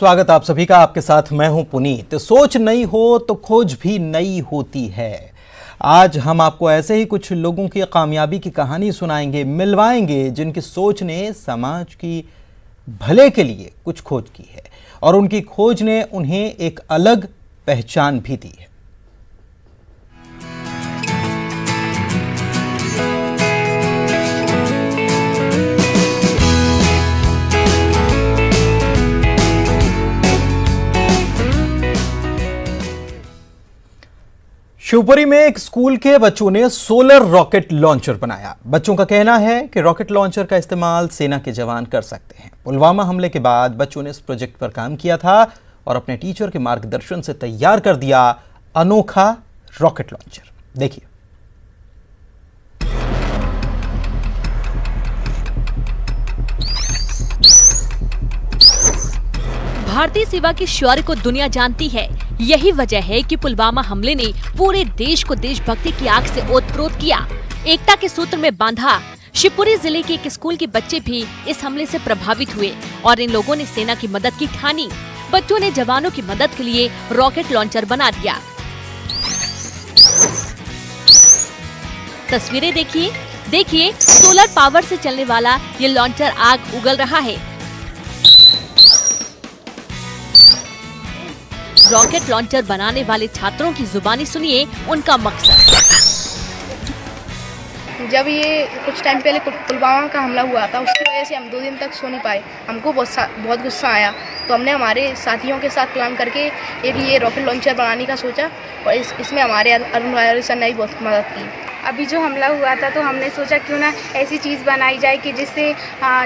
स्वागत आप सभी का। आपके साथ मैं हूं पुनीत। सोच नई हो तो खोज भी नई होती है। आज हम आपको ऐसे ही कुछ लोगों की कामयाबी की कहानी सुनाएंगे, मिलवाएंगे जिनकी सोच ने समाज की भले के लिए कुछ खोज की है और उनकी खोज ने उन्हें एक अलग पहचान भी दी है। शिवपुरी में एक स्कूल के बच्चों ने सोलर रॉकेट लॉन्चर बनाया। बच्चों का कहना है कि रॉकेट लॉन्चर का इस्तेमाल सेना के जवान कर सकते हैं। पुलवामा हमले के बाद बच्चों ने इस प्रोजेक्ट पर काम किया था और अपने टीचर के मार्गदर्शन से तैयार कर दिया अनोखा रॉकेट लॉन्चर। देखिए। भारतीय सेवा के शौर्य को दुनिया जानती है। यही वजह है कि पुलवामा हमले ने पूरे देश को देशभक्ति की आग से ओतप्रोत किया, एकता के सूत्र में बांधा। शिवपुरी जिले के एक स्कूल के बच्चे भी इस हमले से प्रभावित हुए और इन लोगों ने सेना की मदद की ठानी। बच्चों ने जवानों की मदद के लिए रॉकेट लॉन्चर बना दिया। तस्वीरें देखिए सोलर पावर से चलने वाला ये लॉन्चर आग उगल रहा है। रॉकेट लॉन्चर बनाने वाले छात्रों की जुबानी सुनिए उनका मकसद। जब ये कुछ टाइम पहले पुलवामा का हमला हुआ था, उसकी वजह से हम 2 दिन तक सो नहीं पाए। हमको बहुत गुस्सा आया, तो हमने हमारे साथियों के साथ प्लान करके एक ये रॉकेट लॉन्चर बनाने का सोचा और इसमें हमारे अरुण राय सर ने भी बहुत मदद की। अभी जो हमला हुआ था तो हमने सोचा क्यों ना ऐसी चीज़ बनाई जाए कि जिससे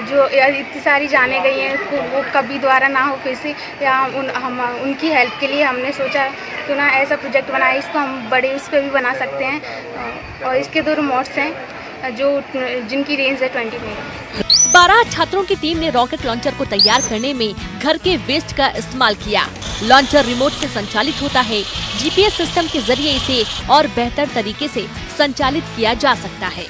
जो इतनी सारी जाने गई हैं वो कभी दोबारा ना हो फिर से, या उनकी हेल्प के लिए हमने सोचा क्यों ना ऐसा प्रोजेक्ट बनाए। इसको हम बड़े उस पर भी बना सकते हैं और इसके 2 रिमोट्स हैं जिनकी रेंज है 20 मेगा। 12 छात्रों की टीम ने रॉकेट लॉन्चर को तैयार करने में घर के वेस्ट का इस्तेमाल किया। लॉन्चर रिमोट से संचालित होता है। जीपीएस सिस्टम के जरिए इसे और बेहतर तरीके से संचालित किया जा सकता है।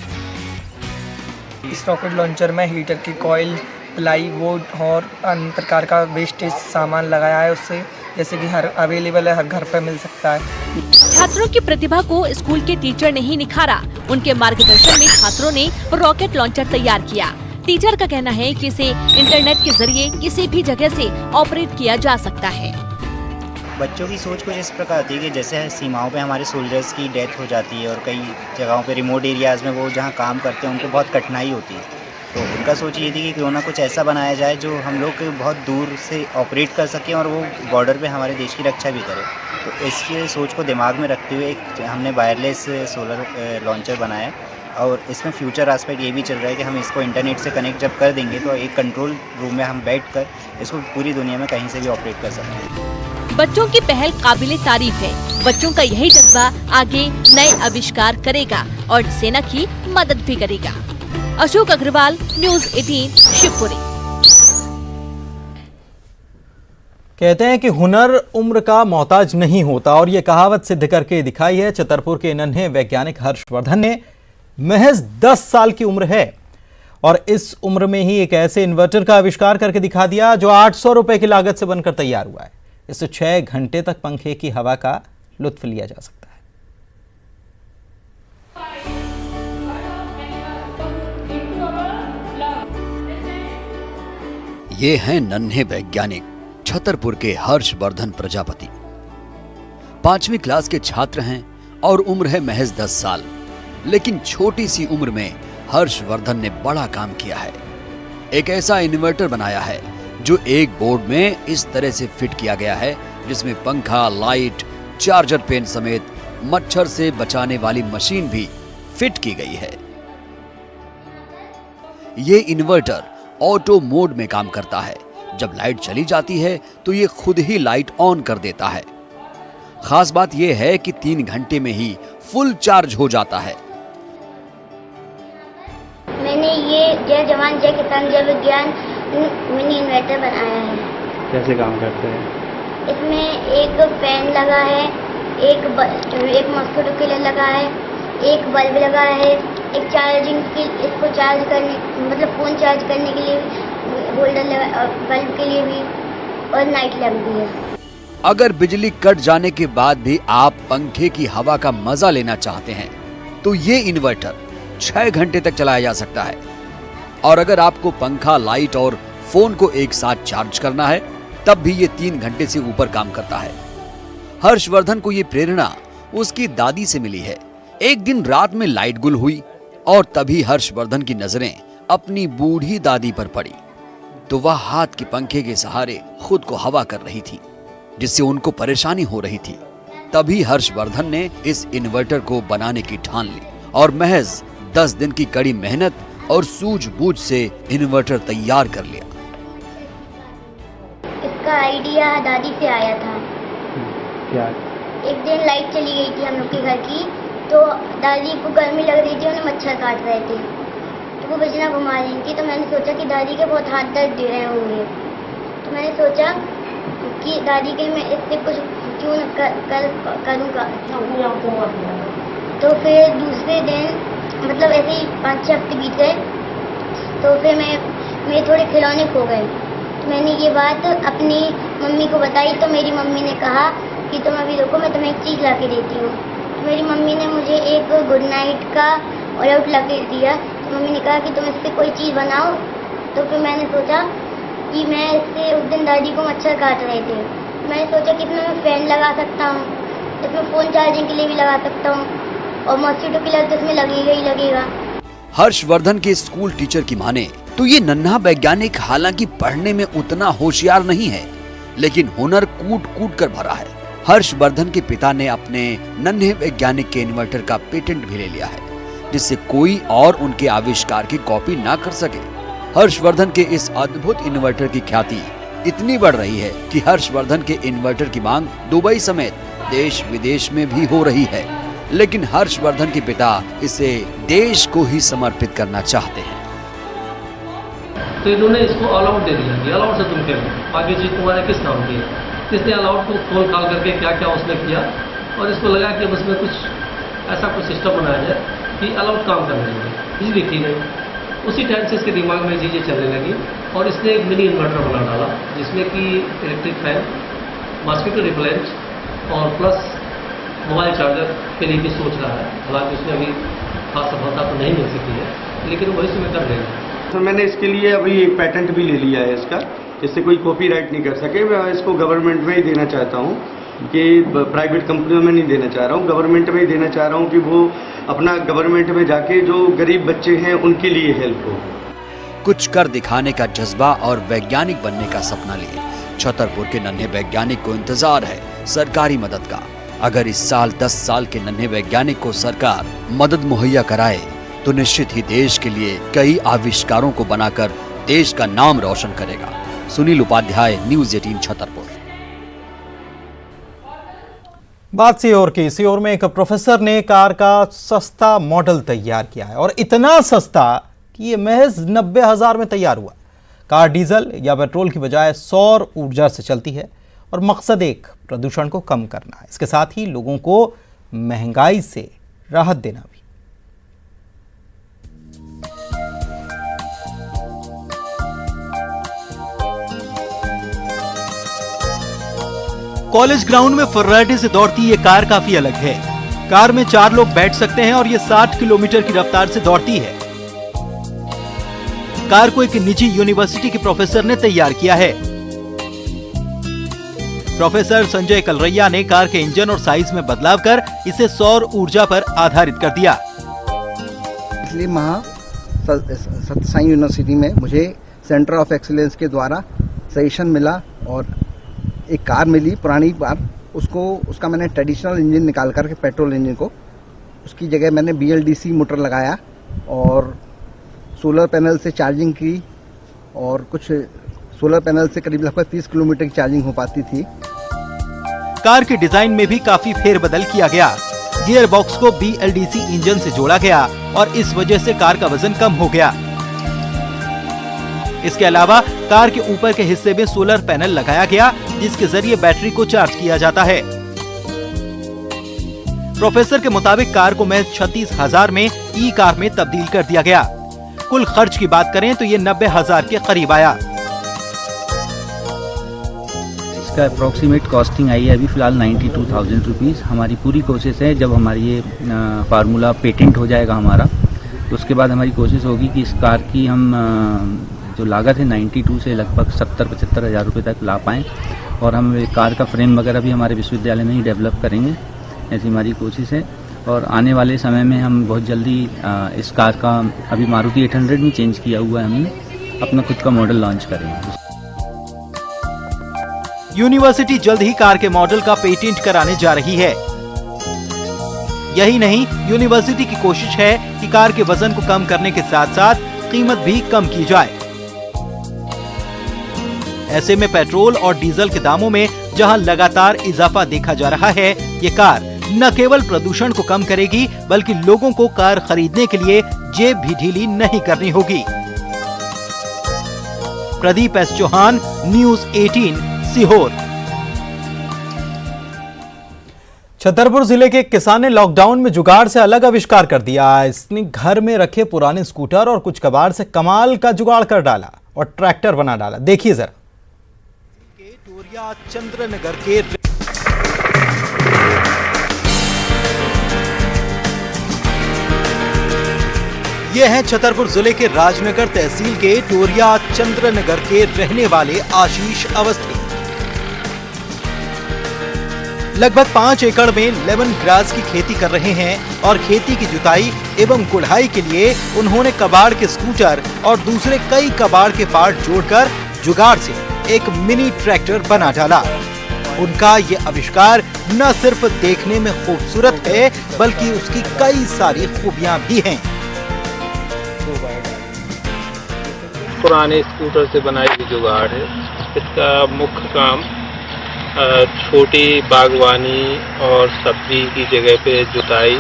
इस रॉकेट लॉन्चर में हीटर की कॉइल, प्लाईवुड और अन्य प्रकार का वेस्टेज सामान लगाया है, उससे जैसे कि हर अवेलेबल है, हर घर पर मिल सकता है। छात्रों की प्रतिभा को स्कूल के टीचर ने ही निखारा। उनके मार्गदर्शन में छात्रों ने रॉकेट लॉन्चर तैयार किया। टीचर का कहना है कि इसे इंटरनेट के जरिए किसी भी जगह से ऑपरेट किया जा सकता है। बच्चों की सोच कुछ इस प्रकार थी कि जैसे सीमाओं पे हमारे सोल्जर्स की डेथ हो जाती है और कई जगहों पे रिमोट एरियाज़ में वो जहाँ काम करते हैं उनको बहुत कठिनाई होती है, तो उनका सोच ये थी कि क्यों ना कुछ ऐसा बनाया जाए जो हम लोग बहुत दूर से ऑपरेट कर सकें और वो बॉर्डर पे हमारे देश की रक्षा भी करे। तो इसकी सोच को दिमाग में रखते हुए हमने वायरलेस सोलर लॉन्चर बनाया और इसमें फ्यूचर एस्पेक्ट ये भी चल रहा है कि हम इसको इंटरनेट से कनेक्ट जब कर देंगे तो एक कंट्रोल रूम में हम बैठकर इसको पूरी दुनिया में कहीं से भी ऑपरेट कर सकते हैं। बच्चों की पहल काबिले तारीफ है। बच्चों का यही जज्बा आगे नए आविष्कार करेगा और सेना की मदद भी करेगा। अशोक अग्रवाल, न्यूज़ 18, शिवपुरी। कहते हैं कि हुनर उम्र का मोहताज नहीं होता और ये कहावत सिद्ध करके दिखाई है छतरपुर के नन्हे वैज्ञानिक हर्षवर्धन ने। महज 10 साल की उम्र है और इस उम्र में ही एक ऐसे इन्वर्टर का आविष्कार करके दिखा दिया जो 800 रुपए की लागत से बनकर तैयार हुआ है। इससे 6 घंटे तक पंखे की हवा का लुत्फ लिया जा सकता है। ये हैं नन्हे वैज्ञानिक छतरपुर के हर्षवर्धन प्रजापति। 5वीं क्लास के छात्र हैं और उम्र है महज 10 साल। लेकिन छोटी सी उम्र में हर्षवर्धन ने बड़ा काम किया है। एक ऐसा इन्वर्टर बनाया है जो एक बोर्ड में इस तरह से फिट किया गया है जिसमें पंखा, लाइट, चार्जर पेन समेत मच्छर से बचाने वाली मशीन भी फिट की गई है। ये इन्वर्टर ऑटो मोड में काम करता है। जब लाइट चली जाती है तो ये खुद ही लाइट ऑन कर देता है। खास बात यह है कि 3 घंटे में ही फुल चार्ज हो जाता है। मैंने ये जय जवान जय किसान जय विज्ञान मिनी इन्वर्टर बनाया है। कैसे काम करते हैं? इसमें एक फैन लगा है, एक मॉस्किटो किलर लगा है, एक बल्ब लगा है, एक चार्जिंग की, इसको चार्ज करने मतलब फ़ोन चार्ज करने के लिए होल्डर लगा, बल्ब के लिए भी, और नाइट लैंप भी है। अगर बिजली कट जाने के बाद भी आप पंखे की हवा का मजा लेना चाहते हैं तो ये इन्वर्टर 6 घंटे तक चलाया जा सकता है। और अगर आपको पंखा, लाइट और फोन को एक साथ चार्ज करना है तब भी ये 3 घंटे से ऊपर काम करता है। हर्षवर्धन को ये प्रेरणा उसकी दादी से मिली है। एक दिन रात में लाइट गुल हुई और तभी हर्षवर्धन की नजरें अपनी बूढ़ी दादी पर पड़ी तो वह हाथ के पंखे के सहारे खुद को हवा कर रही थी, जिससे उनको परेशानी हो रही थी। तभी हर्षवर्धन ने इस इन्वर्टर को बनाने की ठान ली और महज 10 दिन की कड़ी मेहनत और सूझबूझ से इन्वर्टर तैयार कर लिया। इसका आइडिया दादी से आया था। क्या? एक दिन लाइट चली गई थी हम लोग के घर की, तो दादी को गर्मी लग रही थी, उन्हें मच्छर काट रहे थे, तो वो बिजली घुमा रही थी। तो मैंने सोचा कि दादी के बहुत हाथ दर्द दे रहे होंगे, तो मैंने सोचा कि दादी के मैं इससे कुछ क्यों न करूँगा। तो फिर दूसरे दिन मतलब ऐसे ही 5-6 हफ्ते बीत गए, तो फिर मेरे थोड़े खिलौने खो गए। तो मैंने ये बात अपनी मम्मी को बताई, तो मेरी मम्मी ने कहा कि तुम अभी रुको, मैं तुम्हें एक चीज़ ला के देती हूँ। तो मेरी मम्मी ने मुझे एक गुड नाइट का ऑल आउट ला के दिया। तो मम्मी ने कहा कि तुम इससे कोई चीज़ बनाओ। तो फिर मैंने सोचा कि मैं इससे उस दिन दादी को मच्छर काट रहे थे, मैंने सोचा कि इसमें मैं फ़ैन लगा सकता हूँ, इसमें फ़ोन चार्जिंग के लिए भी लगा सकता हूँ और मॉस्किटो किलर तो इसमें लगेगा ही लगेगा। हर्षवर्धन के स्कूल टीचर की माने तो ये नन्हा वैज्ञानिक हालांकि पढ़ने में उतना होशियार नहीं है, लेकिन हुनर कूट कूट कर भरा है। हर्षवर्धन के पिता ने अपने नन्हे वैज्ञानिक के इन्वर्टर का पेटेंट भी ले लिया है, जिससे कोई और उनके आविष्कार की कॉपी ना कर सके। हर्षवर्धन के इस अद्भुत इन्वर्टर की ख्याति इतनी बढ़ रही है कि हर्षवर्धन के इन्वर्टर की मांग दुबई समेत देश विदेश में भी हो रही है, लेकिन हर्षवर्धन के पिता इसे देश को ही समर्पित करना चाहते हैं। तो इन्होंने इसको ऑल आउट दे दिया कि ऑल आउट से तुम खेलो, बाकी चीज तुम्हारे किस काम की है। इसने ऑल आउट को खोल खाल करके क्या क्या उसने किया और इसको लगा कि उसमें कुछ ऐसा कुछ सिस्टम बनाया जाए कि ऑल आउट काम करने लगे। चीज़ लिखी नहीं, उसी टाइम से इसके दिमाग में चीज़ें चलने लगी और इसने एक मिनी इन्वर्टर बना डाला, जिसमें कि इलेक्ट्रिक फैन, मॉस्किटो रिपेलेंट और प्लस मोबाइल चार्जर के लिए भी सोच रहा है। हालांकि उसमें अभी खास सफलता तो नहीं मिल सकती है, लेकिन वही समय कर देगा। सर मैंने इसके लिए अभी एक पेटेंट भी ले लिया है इसका, जिससे कोई कॉपीराइट नहीं कर सके। मैं इसको गवर्नमेंट में ही देना चाहता हूँ, कि प्राइवेट कंपनियों में नहीं देना चाह रहा हूँ, गवर्नमेंट में ही देना चाह रहा हूँ कि वो अपना गवर्नमेंट में जाके जो गरीब बच्चे हैं उनके लिए हेल्प हो। कुछ कर दिखाने का जज्बा और वैज्ञानिक बनने का सपना लिए छतरपुर के नन्हे वैज्ञानिक को इंतजार है सरकारी मदद का। अगर इस साल 10 साल के नन्हे वैज्ञानिक को सरकार मदद मुहैया कराए तो निश्चित ही देश के लिए कई आविष्कारों को बनाकर देश का नाम रोशन करेगा। सुनील उपाध्याय, न्यूज़ 18 छतरपुर। बात सीहोर की। सीहोर में एक प्रोफेसर ने कार का सस्ता मॉडल तैयार किया है और इतना सस्ता कि ये महज 90,000 में तैयार हुआ। कार डीजल या पेट्रोल की बजाय सौर ऊर्जा से चलती है और मकसद एक प्रदूषण को कम करना है, इसके साथ ही लोगों को महंगाई से राहत देना भी। कॉलेज ग्राउंड में फर्राटे से दौड़ती ये कार काफी अलग है। कार में 4 लोग बैठ सकते हैं और ये 60 किलोमीटर की रफ्तार से दौड़ती है। कार को एक निजी यूनिवर्सिटी के प्रोफेसर ने तैयार किया है। प्रोफेसर संजय कलरैया ने कार के इंजन और साइज में बदलाव कर इसे सौर ऊर्जा पर आधारित कर दिया। इसलिए सत्यसाई यूनिवर्सिटी में मुझे सेंटर ऑफ एक्सीलेंस के द्वारा सजेशन मिला और एक कार मिली पुरानी कार, उसका मैंने ट्रेडिशनल इंजन निकाल करके पेट्रोल इंजन को उसकी जगह मैंने BLDC मोटर लगाया और सोलर पैनल से चार्जिंग की और कुछ सोलर पैनल से करीब लगभग 30 किलोमीटर की चार्जिंग हो पाती थी। कार के डिजाइन में भी काफी फेरबदल किया गया। गियर बॉक्स को BLDC इंजन से जोड़ा गया और इस वजह से कार का वजन कम हो गया। इसके अलावा कार के ऊपर के हिस्से में सोलर पैनल लगाया गया, जिसके जरिए बैटरी को चार्ज किया जाता है। प्रोफेसर के मुताबिक कार को महज 36,000 में ई कार में तब्दील कर दिया गया। कुल खर्च की बात करें तो ये 90,000 के करीब आया। इसका अप्रॉक्सीमेट कॉस्टिंग आई है अभी फ़िलहाल 92,000 रुपीज़। हमारी पूरी कोशिश है जब हमारी ये फार्मूला पेटेंट हो जाएगा हमारा, तो उसके बाद हमारी कोशिश होगी कि इस कार की हम जो लागत है 92 से लगभग 70-75 हज़ार रुपये तक ला पाएँ, और हम कार का फ्रेम वगैरह भी हमारे विश्वविद्यालय में ही डेवलप करेंगे, ऐसी हमारी कोशिश है। और आने वाले समय में हम बहुत जल्दी इस कार का, अभी मारुति 800 में चेंज किया हुआ है हमने, अपना खुद का मॉडल लॉन्च करेंगे। यूनिवर्सिटी जल्द ही कार के मॉडल का पेटेंट कराने जा रही है। यही नहीं, यूनिवर्सिटी की कोशिश है कि कार के वजन को कम करने के साथ साथ कीमत भी कम की जाए। ऐसे में पेट्रोल और डीजल के दामों में जहां लगातार इजाफा देखा जा रहा है, ये कार न केवल प्रदूषण को कम करेगी बल्कि लोगों को कार खरीदने के लिए जेब भी ढीली नहीं करनी होगी। Pradeep S Chauhan, News 18, Sehore. छतरपुर जिले के एक किसान ने लॉकडाउन में जुगाड़ से अलग आविष्कार कर दिया। इसने घर में रखे पुराने स्कूटर और कुछ कबाड़ से कमाल का जुगाड़ कर डाला और ट्रैक्टर बना डाला। देखिए जरा। टोरिया चंद्रनगर के ये हैं छतरपुर जिले के राजनगर तहसील के टोरिया चंद्रनगर के रहने वाले आशीष अवस्थी। लगभग 5 एकड़ में लेमन ग्रास की खेती कर रहे हैं और खेती की जुताई एवं गुड़ाई के लिए उन्होंने कबाड़ के स्कूटर और दूसरे कई कबाड़ के पार्ट जोड़कर जुगाड़ से एक मिनी ट्रैक्टर बना डाला। उनका ये आविष्कार न सिर्फ देखने में खूबसूरत है बल्कि उसकी कई सारी खूबियां भी हैं। पुराने स्कूटर से बनाई हुई जुगाड़ है। इसका मुख्य काम छोटी बागवानी और सब्जी की जगह पे जुताई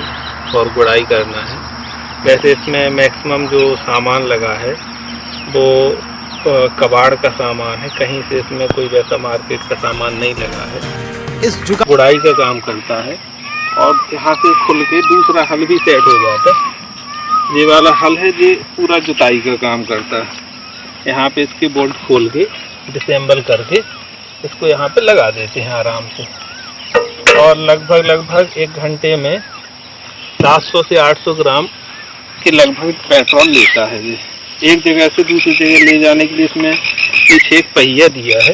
और गुड़ाई करना है। वैसे इसमें मैक्सिमम जो सामान लगा है वो कबाड़ का सामान है, कहीं से इसमें कोई वैसा मार्केट का सामान नहीं लगा है। इस गुड़ाई का काम करता है और यहाँ से खुल के दूसरा हल भी सेट हो जाता है। ये वाला हल है, ये पूरा जुताई का काम करता है। यहाँ पे इसके बोल्ट खोल के डिसेंबल करके इसको यहाँ पे लगा देते हैं आराम से, और लगभग 1 घंटे में 700 से 800 ग्राम के लगभग पेट्रोल लेता है। ये एक जगह से दूसरी जगह ले जाने के लिए इसमें पीछे एक पहिया दिया है,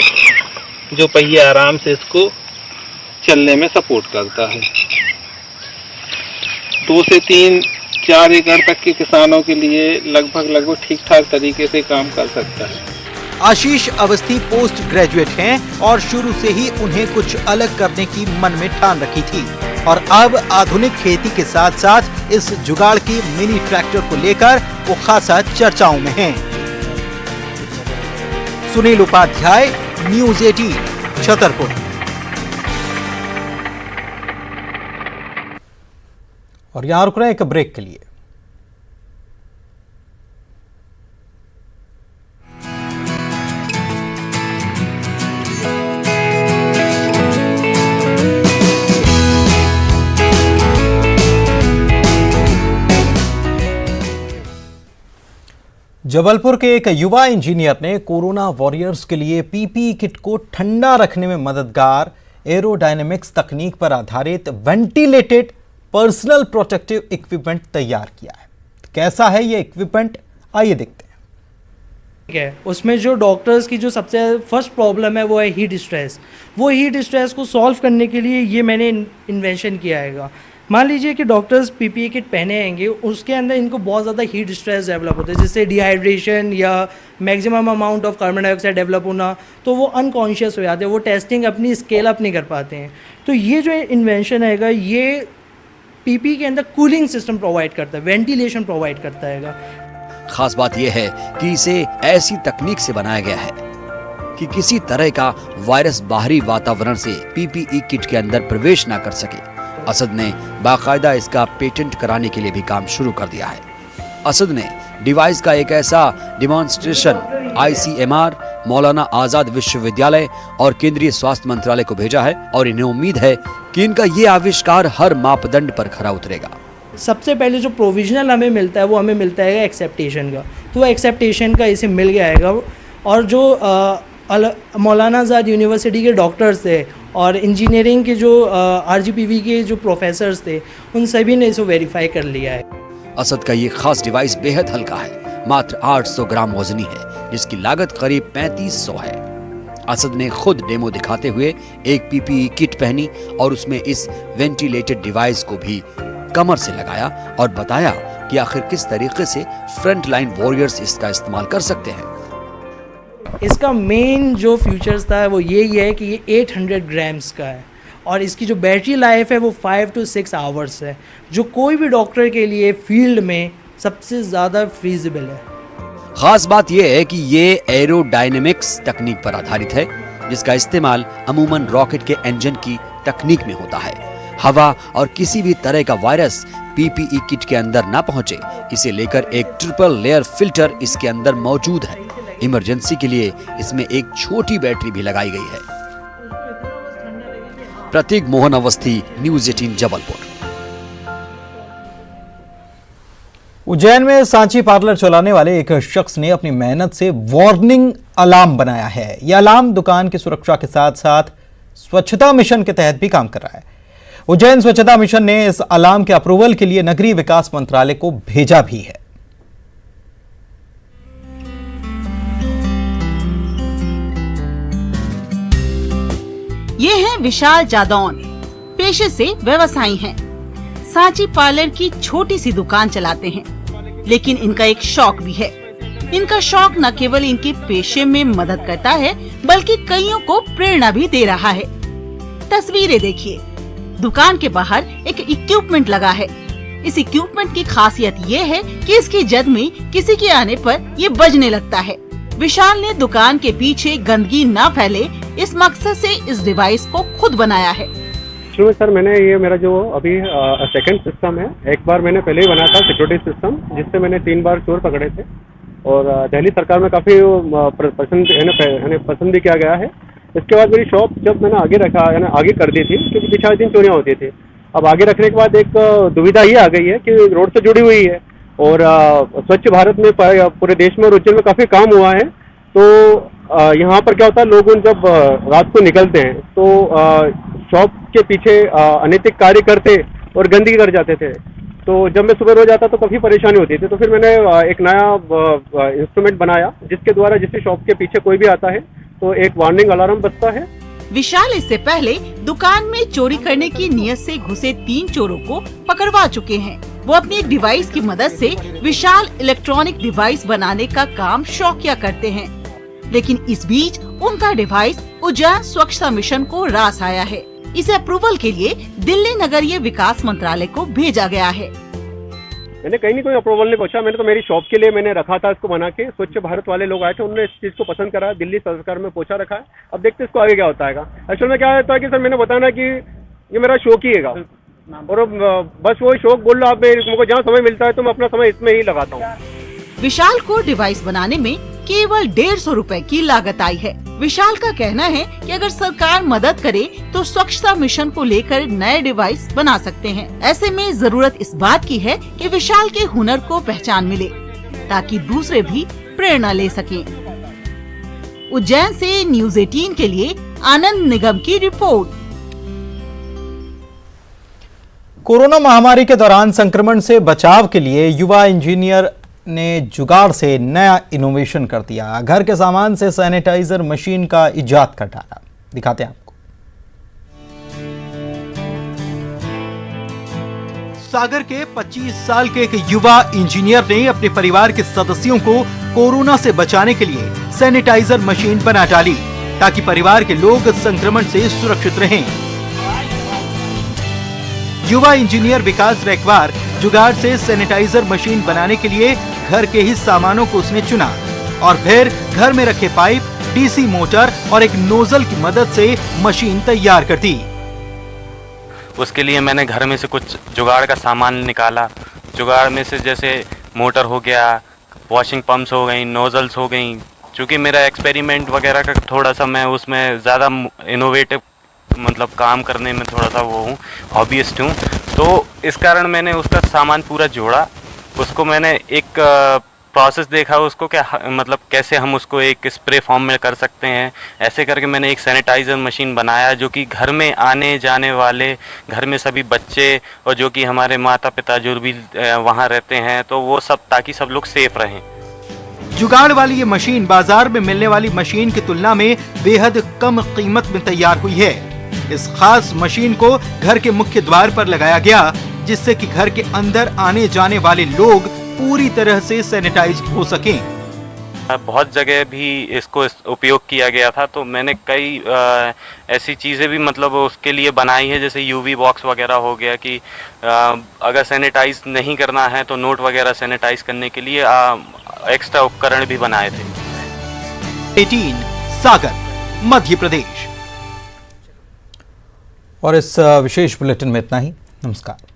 जो पहिया आराम से इसको चलने में सपोर्ट करता है। 2 से 3-4 एकड़ तक के किसानों के लिए लगभग ठीक ठाक तरीके से काम कर सकता है। आशीष अवस्थी पोस्ट ग्रेजुएट हैं और शुरू से ही उन्हें कुछ अलग करने की मन में ठान रखी थी, और अब आधुनिक खेती के साथ साथ इस जुगाड़ की मिनी ट्रैक्टर को लेकर वो खासा चर्चाओं में हैं। सुनील उपाध्याय, न्यूज़ 18, छतरपुर। और यहाँ रुक रहे हैं एक ब्रेक के लिए। जबलपुर के एक युवा इंजीनियर ने कोरोना वॉरियर्स के लिए पीपीई किट को ठंडा रखने में मददगार एरोडायनेमिक्स तकनीक पर आधारित वेंटिलेटेड पर्सनल प्रोटेक्टिव इक्विपमेंट तैयार किया है। कैसा है ये इक्विपमेंट, आइए देखते हैं। ठीक है, उसमें जो डॉक्टर्स की जो सबसे फर्स्ट प्रॉब्लम है वो है हीट स्ट्रेस। वो हीट स्ट्रेस को सॉल्व करने के लिए ये मैंने इन्वेंशन किया है। मान लीजिए कि डॉक्टर्स पीपीई किट पहने आएंगे, उसके अंदर इनको बहुत ज़्यादा हीट स्ट्रेस डेवलप होता है, जिससे डिहाइड्रेशन या maximum amount of carbon dioxide develop होना, तो वो अनकॉन्शियस हो जाते हैं, वो टेस्टिंग अपनी स्केल अप नहीं कर पाते हैं। तो ये जो इन्वेंशन हैगा, ये पीपीई के अंदर कूलिंग सिस्टम प्रोवाइड करता है, वेंटिलेशन प्रोवाइड करता हैगा। खास बात यह है कि इसे ऐसी तकनीक से बनाया गया है कि किसी तरह का वायरस बाहरी वातावरण से पीपीई किट के अंदर प्रवेश न कर सके। असद ने बाकायदा इसका पेटेंट कराने के लिए भी काम शुरू कर दिया है। असद ने डिवाइस का एक ऐसा डिमॉन्स्ट्रेशन आईसीएमआर, मौलाना आजाद विश्वविद्यालय और केंद्रीय स्वास्थ्य मंत्रालय को भेजा है और इन्हें उम्मीद है कि इनका ये आविष्कार हर मापदंड पर खरा उतरेगा। सबसे पहले जो प्रोविजनल हमें मिलता है वो हमें मिलता है एक्सेप्टेशन का, तो एक्सेप्टेशन का इसे मिल गया है। और जो मौलाना आज़ाद यूनिवर्सिटी के डॉक्टर्स थे और इंजीनियरिंग के जो RGPV के जो प्रोफेसर्स थे, उन सभी ने इसको वेरीफाई कर लिया है। असद का ये खास डिवाइस बेहद हल्का है, मात्र 800 ग्राम वजनी है, जिसकी लागत करीब 3500 है। असद ने खुद डेमो दिखाते हुए एक PPE किट पहनी और उसमें इस वेंटिलेटेड डिवाइस को भी कमर से लगाया और बताया कि आखिर किस तरीके से फ्रंट लाइन वॉरियर्स इसका इस्तेमाल कर सकते हैं। इसका मेन जो फीचर्स था वो यही है कि ये 800 ग्राम्स का है और इसकी जो बैटरी लाइफ है वो 5 to 6 आवर्स है, जो कोई भी डॉक्टर के लिए फील्ड में सबसे ज़्यादा फीजिबल है। खास बात यह है कि ये एरोडायनेमिक्स तकनीक पर आधारित है, जिसका इस्तेमाल अमूमन रॉकेट के इंजन की तकनीक में होता है। हवा और किसी भी तरह का वायरस PPE किट के अंदर ना पहुंचे, इसे लेकर एक ट्रिपल लेयर फिल्टर इसके अंदर मौजूद है। इमरजेंसी के लिए इसमें एक छोटी बैटरी भी लगाई गई है। प्रतीक मोहन अवस्थी, न्यूज़ 18 जबलपुर। उज्जैन में सांची पार्लर चलाने वाले एक शख्स ने अपनी मेहनत से वार्निंग अलार्म बनाया है। यह अलार्म दुकान की सुरक्षा के साथ साथ स्वच्छता मिशन के तहत भी काम कर रहा है। उज्जैन स्वच्छता मिशन ने इस अलार्म के अप्रूवल के लिए नगरीय विकास मंत्रालय को भेजा भी है। ये हैं विशाल जादौन, पेशे से व्यवसायी हैं। सांची पार्लर की छोटी सी दुकान चलाते हैं, लेकिन इनका एक शौक भी है। इनका शौक न केवल इनके पेशे में मदद करता है, बल्कि कईयों को प्रेरणा भी दे रहा है। तस्वीरें देखिए, दुकान के बाहर एक इक्विपमेंट लगा है। इस इक्विपमेंट की खासियत ये है कि इसकी जद में किसी के आने पर ये बजने लगता है। विशाल ने दुकान के पीछे गंदगी न फैले, इस मकसद से इस डिवाइस को खुद बनाया है। शुरू सर मैंने ये मेरा जो अभी सेकंड सिस्टम है, एक बार मैंने पहले ही बनाया था सिक्योरिटी सिस्टम, जिससे मैंने 3 बार चोर पकड़े थे और दिल्ली सरकार में काफ़ी पसंद भी किया गया है। इसके बाद मेरी शॉप जब मैंने आगे रखा आगे कर दी थी, क्योंकि पिछले दिन चोरियाँ होती थी। अब आगे रखने के बाद एक दुविधा ये आ गई है कि रोड से जुड़ी हुई है और स्वच्छ भारत में पूरे देश में और उज्जैन में काफ़ी काम हुआ है। तो यहाँ पर क्या होता है, लोग जब रात को निकलते हैं तो शॉप के पीछे अनैतिक कार्य करते और गंदगी कर जाते थे। तो जब मैं सुबह रोज आता तो काफ़ी परेशानी होती थी। तो फिर मैंने एक नया इंस्ट्रूमेंट बनाया, जिसके द्वारा जिससे शॉप के पीछे कोई भी आता है तो एक वार्निंग अलार्म बजता है। विशाल इससे पहले दुकान में चोरी करने की नियत से घुसे 3 चोरों को पकड़वा चुके हैं। वो अपनी एक डिवाइस की मदद से विशाल इलेक्ट्रॉनिक डिवाइस बनाने का काम शौकिया करते हैं, लेकिन इस बीच उनका डिवाइस उज्जैन स्वच्छता मिशन को रास आया है। इसे अप्रूवल के लिए दिल्ली नगरीय विकास मंत्रालय को भेजा गया है। मैंने कहीं नहीं कोई अप्रूवल नहीं पूछा, मैंने तो मेरी शॉप के लिए मैंने रखा था इसको बना के। स्वच्छ भारत वाले लोग आए थे, उन्होंने इस चीज़ को पसंद करा, दिल्ली सरकार में पहुंचा रखा है। अब देखते इसको आगे क्या होता है। एक्चुअल में क्या होता है कि सर मैंने बताया ना कि ये मेरा शौक ही है और बस वो शौक बोल रहा, मुझको जहाँ समय मिलता है तो मैं अपना समय इसमें ही लगाता हूँ। विशाल को डिवाइस बनाने में केवल 150 रुपए की लागत आई है। विशाल का कहना है कि अगर सरकार मदद करे तो स्वच्छता मिशन को लेकर नए डिवाइस बना सकते हैं। ऐसे में जरूरत इस बात की है कि विशाल के हुनर को पहचान मिले, ताकि दूसरे भी प्रेरणा ले सकें। उज्जैन से न्यूज़ 18 के लिए आनंद निगम की रिपोर्ट। कोरोना महामारी के दौरान संक्रमण से बचाव के लिए युवा इंजीनियर ने जुगाड़ से नया इनोवेशन कर दिया। घर के सामान से सैनिटाइजर मशीन का इजाद कर डाला। दिखाते हैं आपको। सागर के 25 साल के एक युवा इंजीनियर ने अपने परिवार के सदस्यों को कोरोना से बचाने के लिए सैनिटाइजर मशीन बना डाली, ताकि परिवार के लोग संक्रमण से सुरक्षित रहें। युवा इंजीनियर विकास रैकवार जुगाड़ से सैनिटाइजर मशीन बनाने के लिए घर के ही सामानों को उसने चुना और फिर घर में रखे पाइप, डीसी मोटर और एक नोजल की मदद से मशीन तैयार कर दी। उसके लिए मैंने घर में से कुछ जुगाड़ का सामान निकाला। जुगाड़ में से जैसे मोटर हो गया, वॉशिंग पंप्स हो गई, नोजल्स हो गई। चूँकि मेरा एक्सपेरिमेंट वगैरह का थोड़ा सा मैं उसमें ज़्यादा इनोवेटिव मतलब काम करने में थोड़ा सा वो हूँ, हॉबीइस्ट हूँ। तो इस कारण मैंने उसका सामान पूरा जोड़ा। उसको मैंने एक प्रोसेस देखा उसको क्या मतलब कैसे हम उसको एक स्प्रे फॉर्म में कर सकते हैं। ऐसे करके मैंने एक सैनिटाइज़र मशीन बनाया जो कि घर में आने जाने वाले, घर में सभी बच्चे और जो कि हमारे माता पिता जो भी वहाँ रहते हैं, तो वो सब, ताकि सब लोग सेफ रहें। जुगाड़ वाली ये मशीन बाजार में मिलने वाली मशीन की तुलना में बेहद कम कीमत में तैयार हुई है। इस खास मशीन को घर के मुख्य द्वार पर लगाया गया, जिससे कि घर के अंदर आने जाने वाले लोग पूरी तरह से सैनिटाइज हो सकें। बहुत जगह भी इसको उपयोग किया गया था, तो मैंने कई ऐसी चीज़ें भी मतलब उसके लिए बनाई है, जैसे यूवी बॉक्स वगैरह हो गया कि अगर सैनिटाइज नहीं करना है तो नोट वगैरह सैनिटाइज करने के लिए एक्स्ट्रा उपकरण भी बनाए थे। 18 सागर, मध्य प्रदेश। और इस विशेष बुलेटिन में इतना ही। नमस्कार।